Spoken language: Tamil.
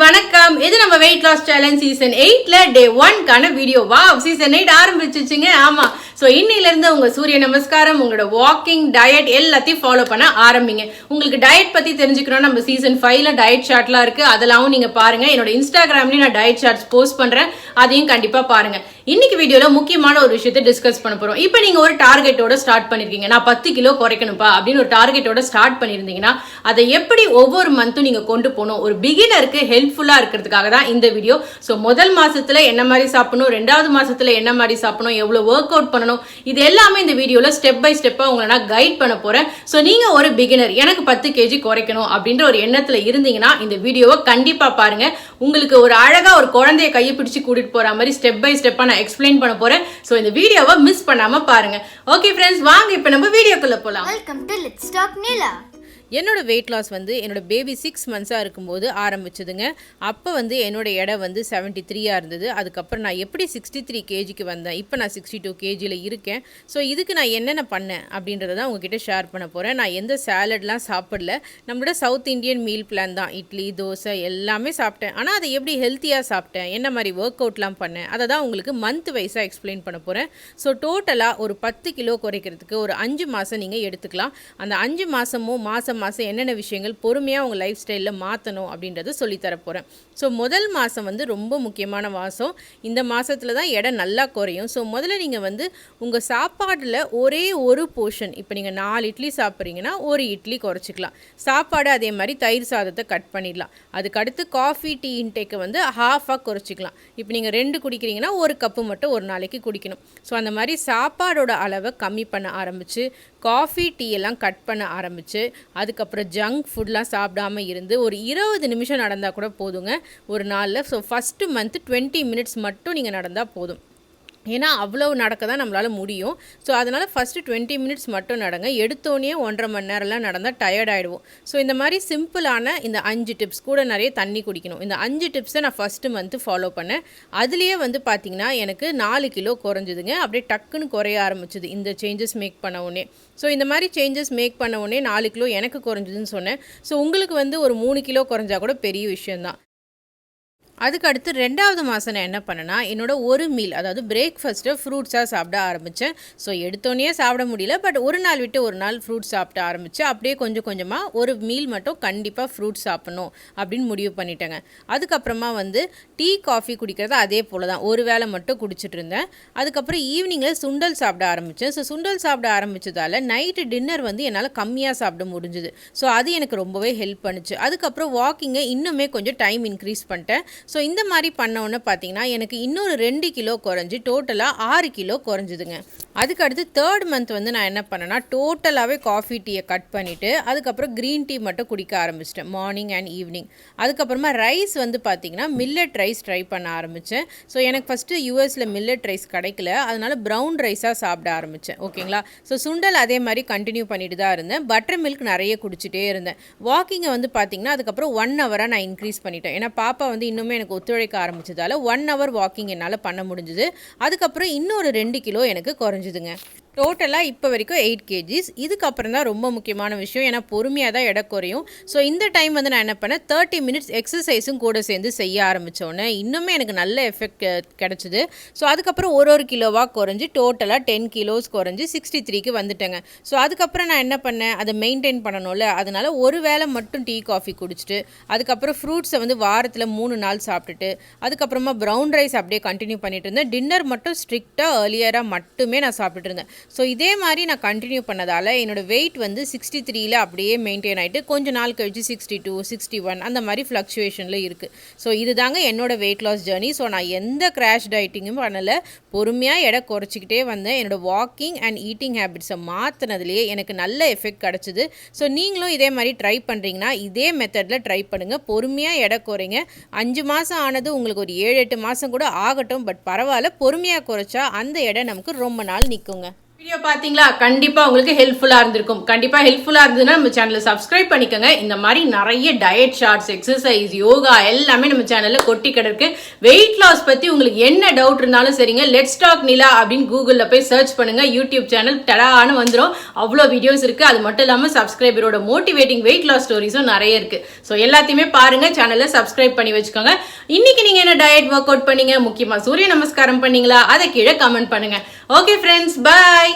வணக்கம். இது நம்ம வெயிட் லாஸ் சேலஞ்ச் சீசன் 8ல டே 1 கான வீடியோ. Wow, season 8 ஆரம்பிச்சிச்சுங்க. ஆமா, ஸோ இன்னில இருந்து உங்க சூரிய நமஸ்காரம், உங்களோட வாக்கிங், டயட் எல்லாத்தையும் ஃபாலோ பண்ண ஆரம்பிங்க. உங்களுக்கு டயட் பத்தி தெரிஞ்சுக்கணும், நம்ம சீசன் 5ல டயட் சார்ட்லாம் இருக்கு, அதெல்லாம் நீங்க பாருங்க. என்னோட இன்ஸ்டாகிராம்லயும் நான் டயட் சார்ட்ஸ் போஸ்ட் பண்றேன், அதையும் கண்டிப்பா பாருங்க. இன்னைக்கு வீடியோல முக்கியமான ஒரு விஷயத்தை டிஸ்கஸ் பண்ண போறோம். இப்போ நீங்க ஒரு டார்கெட்டோட ஸ்டார்ட் பண்ணிருக்கீங்க, நான் 10 கிலோ குறைக்கணும்பா அப்படின்னு ஒரு டார்கெட்டோட ஸ்டார்ட் பண்ணிருந்தீங்கன்னா அதை எப்படி ஒவ்வொரு மந்த்தும் நீங்க கொண்டு போகணும், ஒரு பிகினருக்கு ஹெல்ப்ஃபுல்லா இருக்கிறதுக்காக தான் இந்த வீடியோ. ஸோ முதல் மாசத்துல என்ன மாதிரி சாப்பிடணும், ரெண்டாவது மாசத்துல என்ன மாதிரி சாப்பிடணும், எவ்வளவு ஒர்க் அவுட் பண்ணணும், இது எல்லாமே இந்த வீடியோல ஸ்டெப் பை ஸ்டெப்பா உங்களை நான் கைட் பண்ண போறேன். ஸோ நீங்க ஒரு பிகினர், எனக்கு 10 கேஜி குறைக்கணும் அப்படின்ற ஒரு எண்ணத்துல இருந்தீங்கன்னா இந்த வீடியோவை கண்டிப்பா பாருங்க. உங்களுக்கு ஒரு அழகா ஒரு குழந்தைய கையை பிடிச்சு கூட்டிட்டு போற மாதிரி ஸ்டெப் பை ஸ்டெப்பா நான் எக்ஸ்பிளைன் பண்ண போறேன். ஸோ இந்த வீடியோவை மிஸ் பண்ணாம பாருங்க. ஓகே ஃப்ரெண்ட்ஸ், வாங்க இப்போ நம்ம வீடியோக்குள்ள போலாம். Welcome to letstalknila. என்னோட வெயிட் லாஸ் என்னோட பேபி 6 மந்த்ஸாக இருக்கும்போது ஆரம்பிச்சதுங்க. அப்போ என்னோட எடை 73ஆக இருந்தது. அதுக்கப்புறம் நான் எப்படி 63 கேஜிக்கு வந்தேன், இப்போ நான் 62 கேஜியில் இருக்கேன். ஸோ இதுக்கு நான் என்னென்ன பண்ணேன் அப்படின்றத தான் உங்ககிட்ட ஷேர் பண்ண போகிறேன். நான் எந்த சேலட்லாம் சாப்பிடல, நம்மளோட சவுத் இந்தியன் மீல் பிளான் தான், இட்லி தோசை எல்லாமே சாப்பிட்டேன். ஆனால் அதை எப்படி ஹெல்த்தியாக சாப்பிட்டேன், என்ன மாதிரி ஒர்க் அவுட்லாம் பண்ணேன், அதை தான் உங்களுக்கு மந்த் வைஸாக எக்ஸ்பிளைன் பண்ண போகிறேன். ஸோ டோட்டலாக ஒரு 10 கிலோ குறைக்கிறதுக்கு ஒரு 5 மாதம் நீங்கள் எடுத்துக்கலாம். அந்த 5 மாதமும் மாதம் என்னென்ன விஷயங்கள் பொறுமையாக உங்கள் லைஃப் ஸ்டைலில் மாற்றணும் அப்படின்றத சொல்லித்தர போகிறேன். ஸோ முதல் மாதம் ரொம்ப முக்கியமான மாதம். இந்த மாதத்தில் தான் எடை நல்லா குறையும். ஸோ முதல்ல நீங்கள் உங்கள் சாப்பாடில் ஒரே ஒரு போர்ஷன், இப்போ நீங்கள் 4 இட்லி சாப்பிட்றீங்கன்னா ஒரு இட்லி குறைச்சிக்கலாம். சாப்பாடு அதே மாதிரி தயிர் சாதத்தை கட் பண்ணிடலாம். அதுக்கடுத்து காஃபி டீ இன்டேக்கை ஹாஃபாக குறைச்சிக்கலாம். இப்போ நீங்கள் 2 குடிக்கிறீங்கன்னா ஒரு கப்பு மட்டும் ஒரு நாளைக்கு குடிக்கணும். ஸோ அந்த மாதிரி சாப்பாடோட அளவை கம்மி பண்ண ஆரம்பித்து காஃபி டீ எல்லாம் கட் பண்ண ஆரம்பித்து அதுக்கப்புறம் ஜங்க் ஃபுட்லாம் சாப்பிடாமல் இருந்து ஒரு 20 நிமிஷம் நடந்தால் கூட போதுங்க ஒரு நாளில். ஸோ ஃபஸ்ட்டு மந்த்து 20 மினிட்ஸ் மட்டும் நீங்கள் நடந்தால் போதும். ஏன்னா அவ்வளோ நடக்க தான் நம்மளால் முடியும். ஸோ அதனால் ஃபஸ்ட்டு 20 மினிட்ஸ் மட்டும் நடங்க. எடுத்தோடனே 1.5 மணி நேரம்லாம் நடந்தால் டயர்ட் ஆகிடுவோம். ஸோ இந்த மாதிரி சிம்பிளான இந்த 5 டிப்ஸ், கூட நிறைய தண்ணி குடிக்கணும், இந்த 5 டிப்ஸை நான் ஃபஸ்ட்டு மந்த்து ஃபாலோ பண்ணேன். அதுலேயே பார்த்தீங்கன்னா எனக்கு 4 கிலோ குறைஞ்சிதுங்க. அப்படியே டக்குன்னு குறைய ஆரம்பிச்சிது இந்த சேஞ்சஸ் மேக் பண்ண உடனே. ஸோ இந்த மாதிரி சேஞ்சஸ் மேக் பண்ண உடனே 4 கிலோ எனக்கு குறைஞ்சிதுன்னு சொன்னேன். ஸோ உங்களுக்கு ஒரு 3 கிலோ குறைஞ்சா கூட பெரிய விஷயந்தான். அதுக்கு அடுத்து 2வது மாதம் நான் என்ன பண்ணேன்னா, என்னோட ஒரு மீல், அதாவது பிரேக்ஃபாஸ்ட்டை ஃப்ரூட்ஸாக சாப்பிட ஆரம்பித்தேன். ஸோ எடுத்தோன்னே சாப்பிட முடியல, பட் ஒரு நாள் விட்டு ஒரு நாள் ஃப்ரூட்ஸ் சாப்பிட ஆரம்பித்தேன். அப்படியே கொஞ்சம் கொஞ்சமாக ஒரு மீல் மட்டும் கண்டிப்பாக ஃப்ரூட்ஸ் சாப்பிடணும் அப்படின்னு முடிவு பண்ணிட்டேங்க. அதுக்கப்புறமா டீ காஃபி குடிக்கிறது அதே போல் தான், ஒரு வேளை மட்டும் குடிச்சிட்டு இருந்தேன். அதுக்கப்புறம் ஈவினிங்கில் சுண்டல் சாப்பிட ஆரம்பித்தேன். ஸோ சுண்டல் சாப்பிட ஆரம்பித்ததால் நைட்டு டின்னர் என்னால் கம்மியாக சாப்பிட முடிஞ்சுது. ஸோ அது எனக்கு ரொம்பவே ஹெல்ப் பண்ணுச்சு. அதுக்கப்புறம் வாக்கிங்கை இன்னுமே கொஞ்சம் டைம் இன்க்ரீஸ் பண்ணிட்டேன். ஸோ இந்த மாதிரி பண்ணோன்னு பார்த்தீங்கன்னா எனக்கு இன்னொரு 2 கிலோ குறைஞ்சி டோட்டலாக 6 கிலோ குறைஞ்சிதுங்க. அதுக்கு அடுத்து 3rd மந்த் நான் என்ன பண்ணேன்னா, டோட்டலாகவே காஃபி டீயை கட் பண்ணிவிட்டு அதுக்கப்புறம் க்ரீன் டீ மட்டும் குடிக்க ஆரம்பிச்சிட்டேன் மார்னிங் அண்ட் ஈவினிங். அதுக்கப்புறமா ரைஸ் பார்த்தீங்கன்னா மில்லட் ரைஸ் ட்ரை பண்ண ஆரம்பித்தேன். ஸோ எனக்கு ஃபஸ்ட்டு யூஎஸில் மில்லட் ரைஸ் கிடைக்கல, அதனால் ப்ரௌன் ரைஸாக சாப்பிட ஆரம்பித்தேன். ஓகேங்களா. ஸோ சுண்டல் அதே மாதிரி கண்டினியூ பண்ணிட்டு தான் இருந்தேன். பட்டர் மில்க் நிறைய குடிச்சிட்டே இருந்தேன். வாக்கிங்கை பார்த்தீங்கன்னா அதுக்கப்புறம் 1 ஹவராக நான் இன்க்ரீஸ் பண்ணிட்டேன். ஏன்னா பாப்பா இன்னுமே எனக்கு ஒத்துழைக்க ஆரம்பிச்சதால 1 ஹவர் வாக்கிங் என்னால் பண்ண முடிஞ்சுது. அதுக்கப்புறம் இன்னொரு 2 கிலோ எனக்கு குறைஞ்சிதுங்க. டோட்டலாக இப்போ வரைக்கும் 8 கேஜிஸ். இதுக்கப்புறம் தான் ரொம்ப முக்கியமான விஷயம், ஏன்னா பொறுமையாக தான் எடை குறையும். ஸோ இந்த டைம் நான் என்ன பண்ணேன், 30 மினிட்ஸ் எக்ஸசைஸும் கூட சேர்ந்து செய்ய ஆரம்பித்தோன்னே இன்னுமே எனக்கு நல்ல எஃபெக்ட் கிடச்சிது. ஸோ அதுக்கப்புறம் ஒரு கிலோவாக குறைஞ்சி டோட்டலாக 10 கிலோஸ் குறைஞ்சி 63க்கு வந்துட்டேங்க. ஸோ அதுக்கப்புறம் நான் என்ன பண்ணேன், அதை மெயின்டைன் பண்ணணும்ல, அதனால் ஒரு வேளை மட்டும் டீ காஃபி குடிச்சிட்டு அதுக்கப்புறம் ஃப்ரூட்ஸை வாரத்தில் 3 நாள் சாப்பிட்டுட்டு அதுக்கப்புறமா ப்ரௌன் ரைஸ் அப்படியே கண்டினியூ பண்ணிட்டு இருந்தேன். டின்னர் மட்டும் ஸ்ட்ரிக்டாக ஏர்லியராக மட்டுமே நான் சாப்பிட்டுட்டு இருந்தேன். ஸோ இதே மாதிரி நான் கண்டினியூ பண்ணதால் என்னோடய வெயிட் 63ல் அப்படியே மெயின்டைன் ஆகிட்டு கொஞ்சம் நாள் கழிச்சு 62, 61 அந்த மாதிரி ஃப்ளக்சுவேஷனில் இருக்குது. ஸோ இது தாங்க என்னோடய வெயிட் லாஸ் ஜர்னி. ஸோ நான் எந்த கிராஷ் டயட்டிங்கும் பண்ணலை, பொறுமையாக எடை குறைச்சிக்கிட்டே வந்தேன். என்னோடய வாக்கிங் அண்ட் ஈட்டிங் ஹேபிட்ஸை மாற்றினதுலேயே எனக்கு நல்ல எஃபெக்ட் கிடச்சிது. ஸோ நீங்களும் இதே மாதிரி ட்ரை பண்ணுறீங்கன்னா இதே மெத்தடில் ட்ரை பண்ணுங்கள். பொறுமையாக எடை குறைங்க. 5 மாதம் ஆனது உங்களுக்கு ஒரு 7-8 மாதம் கூட ஆகட்டும், பட் பரவாயில்ல, பொறுமையாக குறைச்சா அந்த எடை நமக்கு ரொம்ப நாள் நிற்குங்க. வீடியோ பார்த்தீங்களா? கண்டிப்பா உங்களுக்கு ஹெல்ப்ஃபுல்லா இருந்திருக்கும். கண்டிப்பா ஹெல்ப்ஃபுல்லா இருந்ததுன்னா நம்ம சேனலை சப்ஸ்கிரைப் பண்ணிக்கோங்க. இந்த மாதிரி நிறைய டயட் ஷார்ட்ஸ், எக்ஸசைஸ், யோகா எல்லாமே நம்ம சேனல்ல கொட்டி கிடக்கு. வெயிட் லாஸ் பத்தி உங்களுக்கு என்ன டவுட் இருந்தாலும் சரிங்க, லெட்ஸ் டாக் நிலா அப்படின்னு கூகுள்ல போய் சர்ச் பண்ணுங்க. யூடியூப் சேனல் டடான்னு வந்துடும். அவ்வளோ வீடியோஸ் இருக்கு. அது மட்டும் இல்லாமல் சப்ஸ்கிரைபரோட மோட்டிவேட்டிங் வெயிட் லாஸ் ஸ்டோரிஸும் நிறைய இருக்கு. ஸோ எல்லாத்தையுமே பாருங்க, சேனலை சப்ஸ்கிரைப் பண்ணி வச்சுக்கோங்க. இன்னைக்கு நீங்க என்ன டயட் ஒர்க் அவுட் பண்ணீங்க, முக்கியமா சூரிய நமஸ்காரம் பண்ணீங்களா, அதை கீழே கமெண்ட் பண்ணுங்க. Okay friends, by.